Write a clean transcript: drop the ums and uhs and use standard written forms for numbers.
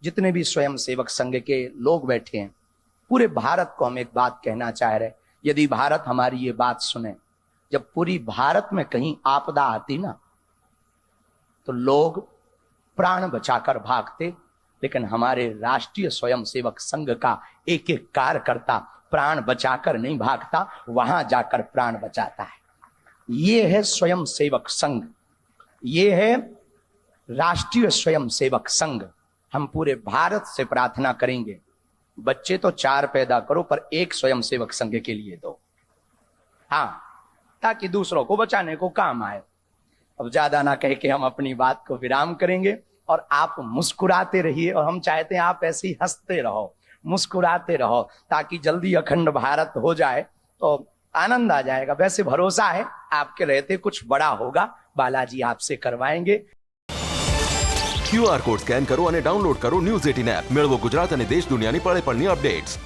जितने भी स्वयं सेवक संघ के लोग बैठे हैं, पूरे भारत को हम एक बात कहना चाह रहे हैं। यदि भारत हमारी ये बात सुने, जब पूरी भारत में कहीं आपदा आती ना, तो लोग प्राण बचाकर भागते, लेकिन हमारे राष्ट्रीय स्वयं सेवक संघ का एक एक कार्यकर्ता प्राण बचाकर नहीं भागता, वहां जाकर प्राण बचाता है। ये है स्वयं सेवक संघ, ये है राष्ट्रीय स्वयं सेवक संघ। हम पूरे भारत से प्रार्थना करेंगे, बच्चे तो 4 पैदा करो पर एक स्वयं सेवक संघ के लिए दो, हाँ, ताकि दूसरों को बचाने को काम आए। अब ज्यादा ना कह के हम अपनी बात को विराम करेंगे और आप मुस्कुराते रहिए, और हम चाहते हैं आप ऐसे ही हंसते रहो, मुस्कुराते रहो, ताकि जल्दी अखंड भारत हो जाए तो आनंद आ जाएगा। वैसे भरोसा है आपके रहते कुछ बड़ा होगा, बालाजी आपसे करवाएंगे। QR કોડ સ્કેન કરો અને ડાઉનલોડ કરો ન્યૂઝ 18 એપ. મેળવો ગુજરાત અને દેશ દુનિયાની પળે પળની અપડેટ્સ.